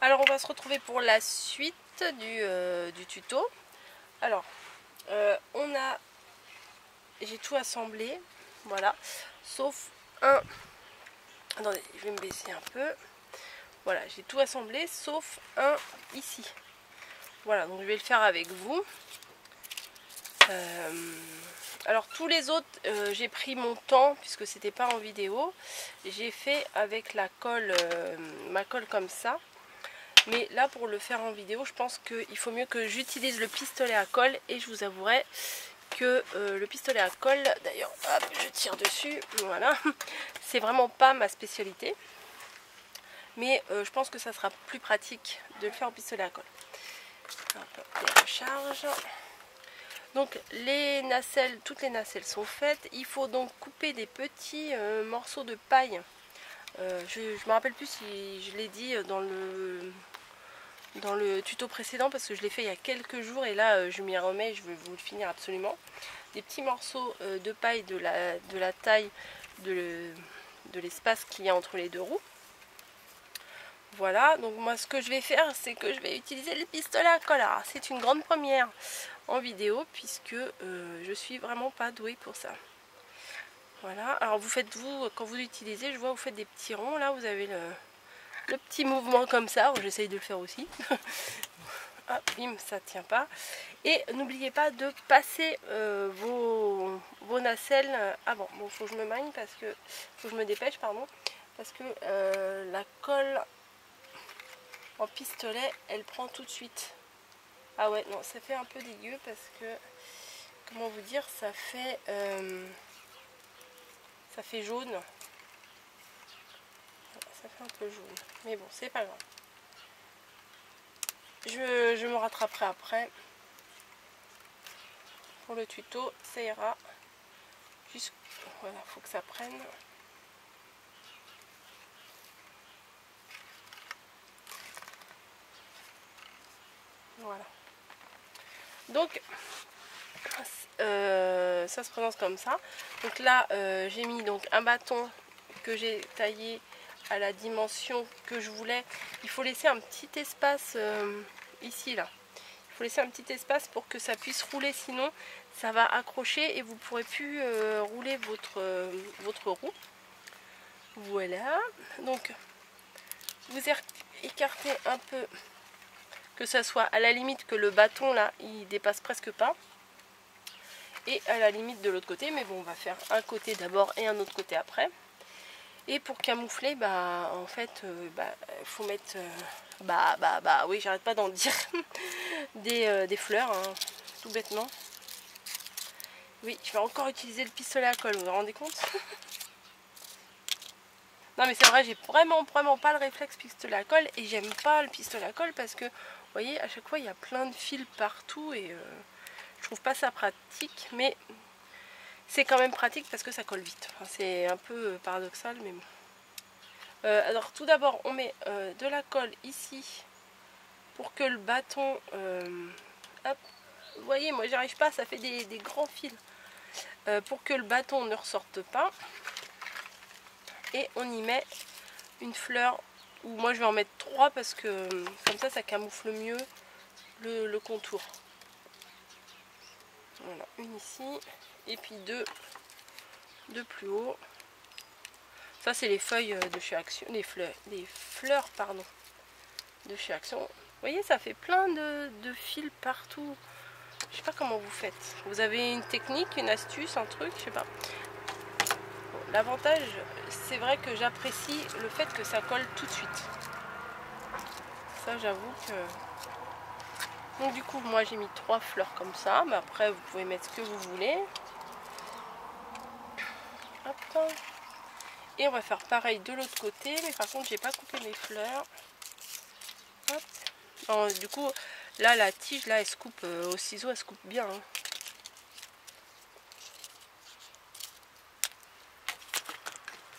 Alors on va se retrouver pour la suite du tuto. Alors j'ai tout assemblé, voilà, sauf un. Attendez, je vais me baisser un peu. Voilà, j'ai tout assemblé sauf un ici. Voilà, donc je vais le faire avec vous. Alors tous les autres, j'ai pris mon temps puisque c'était pas en vidéo. J'ai fait avec la colle, ma colle comme ça. Mais là, pour le faire en vidéo, je pense qu'il faut mieux que j'utilise le pistolet à colle. Et je vous avouerai que le pistolet à colle, d'ailleurs, hop, je tire dessus, voilà, c'est vraiment pas ma spécialité. Mais je pense que ça sera plus pratique de le faire au pistolet à colle. Hop, les recharges. Donc les nacelles, toutes les nacelles sont faites. Il faut donc couper des petits morceaux de paille. Je ne me rappelle plus si je l'ai dit dans le tuto précédent parce que je l'ai fait il y a quelques jours et là je m'y remets, je vais vous le finir absolument. Des petits morceaux de paille de la taille de l'espace qu'il y a entre les deux roues. Voilà, donc moi ce que je vais faire, c'est que je vais utiliser le pistolet à colle. C'est une grande première en vidéo puisque je suis vraiment pas douée pour ça. Voilà, alors quand vous l'utilisez, je vois vous faites des petits ronds, là vous avez le petit mouvement comme ça, j'essaye de le faire aussi. Hop, bim, ça tient pas. Et n'oubliez pas de passer vos nacelles avant. Bon, faut que je me magne parce que faut que je me dépêche, pardon, parce que la colle en pistolet, elle prend tout de suite. Ah ouais, non, ça fait un peu dégueu parce que, comment vous dire, ça fait jaune. Ça fait un peu jaune, mais bon, c'est pas grave. Je me rattraperai après. Pour le tuto, ça ira. Voilà, faut que ça prenne. Voilà. Donc, ça se présente comme ça. Donc là, j'ai mis donc un bâton que j'ai taillé à la dimension que je voulais. Il faut laisser un petit espace ici, là. Il faut laisser un petit espace pour que ça puisse rouler, sinon ça va accrocher et vous ne pourrez plus rouler votre roue. Voilà. Donc, vous écartez un peu, que ça soit à la limite que le bâton là il dépasse presque pas, et à la limite de l'autre côté, mais bon, on va faire un côté d'abord et un autre côté après. Et pour camoufler, bah en fait faut mettre oui, j'arrête pas d'en dire des fleurs, hein, tout bêtement. Oui, je vais encore utiliser le pistolet à colle, vous vous rendez compte? Non mais c'est vrai, j'ai vraiment pas le réflexe pistolet à colle, et j'aime pas le pistolet à colle parce que vous voyez, à chaque fois il y a plein de fils partout et je trouve pas ça pratique, mais c'est quand même pratique parce que ça colle vite. Enfin, c'est un peu paradoxal, mais bon. Alors tout d'abord on met de la colle ici pour que le bâton hop, vous voyez, moi j'arrive pas, ça fait des grands fils, pour que le bâton ne ressorte pas. Et on y met une fleur, ou moi je vais en mettre 3 parce que comme ça camoufle mieux le contour. Voilà, une ici et puis deux plus haut. Ça c'est les feuilles de chez Action, les fleurs pardon, de chez Action. Vous voyez, ça fait plein de fils partout. Je sais pas comment vous faites. Vous avez une technique, une astuce, un truc, je sais pas. Bon, l'avantage, c'est vrai que j'apprécie le fait que ça colle tout de suite. Ça, j'avoue que... Donc du coup, moi j'ai mis 3 fleurs comme ça. Mais après, vous pouvez mettre ce que vous voulez. Hop. Et on va faire pareil de l'autre côté. Mais par contre, j'ai pas coupé mes fleurs. Hop. Alors, du coup, là, la tige, là, elle se coupe au ciseau, elle se coupe bien. Hein.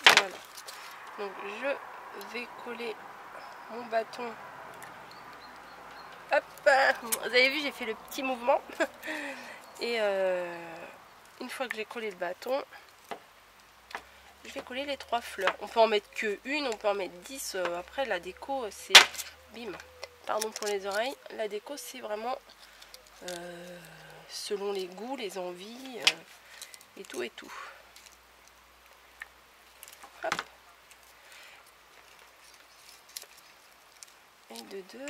Voilà. Donc, je vais coller mon bâton. Hop. Vous avez vu, j'ai fait le petit mouvement. Et une fois que j'ai collé le bâton, je vais coller les 3 fleurs. On peut en mettre que une, on peut en mettre 10. Après la déco c'est bim. Pardon pour les oreilles. La déco c'est vraiment selon les goûts, les envies et tout et tout. Hop. Et de 2.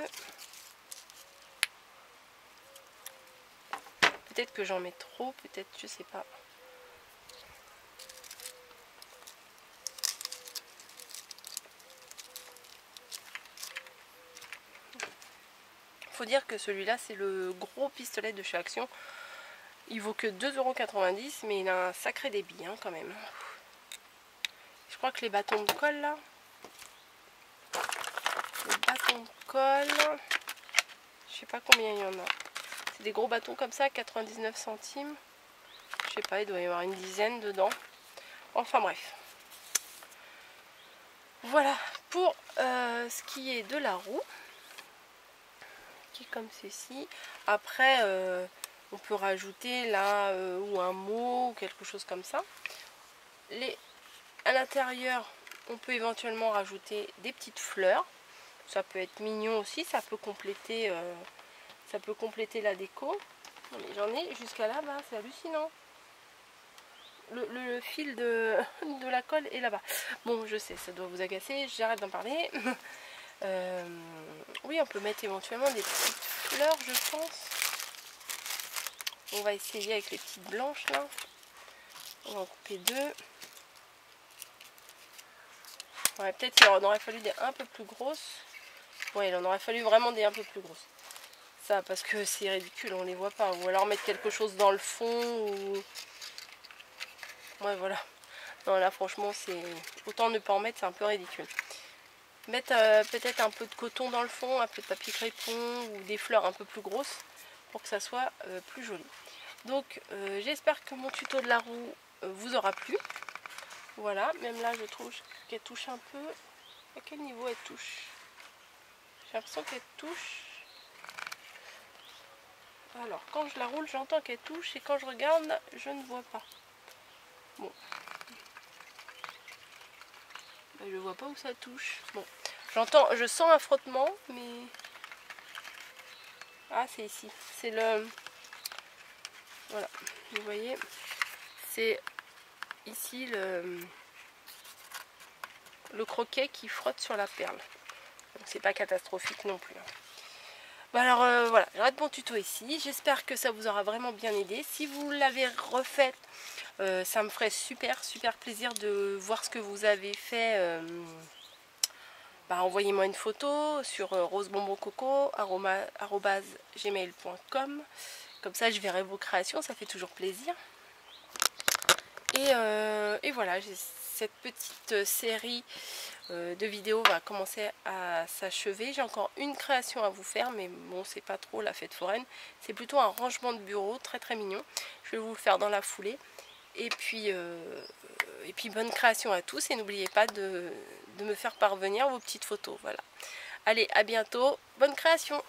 Peut-être que j'en mets trop, peut-être, je sais pas. Faut dire que celui-là c'est le gros pistolet de chez Action. Il vaut que 2,90 €, mais il a un sacré débit hein, quand même. Je crois que les bâtons de colle là, les bâtons de colle, je sais pas combien il y en a. C'est des gros bâtons comme ça, 99 centimes. Je sais pas, il doit y avoir une dizaine dedans. Enfin bref. Voilà pour ce qui est de la roue. Qui est comme ceci. Après, on peut rajouter là ou un mot ou quelque chose comme ça. À l'intérieur, on peut éventuellement rajouter des petites fleurs. Ça peut être mignon aussi, ça peut compléter la déco. Non, mais j'en ai jusqu'à là-bas, c'est hallucinant. Le fil de la colle est là-bas. Bon, je sais, ça doit vous agacer, j'arrête d'en parler. Oui, on peut mettre éventuellement des petites fleurs, je pense. On va essayer avec les petites blanches là. On va en couper 2. Ouais, peut-être qu'il en aurait fallu des un peu plus grosses. Ouais, il en aurait fallu vraiment des un peu plus grosses. Ça, parce que c'est ridicule, on les voit pas. Ou alors mettre quelque chose dans le fond. Ou... Ouais, voilà. Non, là, franchement, c'est... Autant ne pas en mettre, c'est un peu ridicule. Mettre peut-être un peu de coton dans le fond, un peu de papier crépon ou des fleurs un peu plus grosses pour que ça soit plus joli. Donc, j'espère que mon tuto de la roue vous aura plu. Voilà, même là, je trouve qu'elle touche un peu. À quel niveau elle touche? J'ai l'impression qu'elle touche. Alors, quand je la roule, j'entends qu'elle touche et quand je regarde, je ne vois pas. Bon. Ben, je vois pas où ça touche. Bon, je sens un frottement, mais... Ah, c'est ici. C'est le... Voilà, vous voyez, c'est ici le croquet qui frotte sur la perle. Donc c'est pas catastrophique non plus. Bon alors voilà, j'arrête mon tuto ici. J'espère que ça vous aura vraiment bien aidé. Si vous l'avez refaite, ça me ferait super plaisir de voir ce que vous avez fait. Envoyez-moi une photo sur rosebonboncoco@gmail.com. Comme ça je verrai vos créations, ça fait toujours plaisir. Et voilà, cette petite série de vidéos va commencer à s'achever. J'ai encore une création à vous faire, mais bon, c'est pas trop la fête foraine. C'est plutôt un rangement de bureau très mignon. Je vais vous le faire dans la foulée. Et puis bonne création à tous. Et n'oubliez pas de me faire parvenir vos petites photos. Voilà. Allez, à bientôt. Bonne création!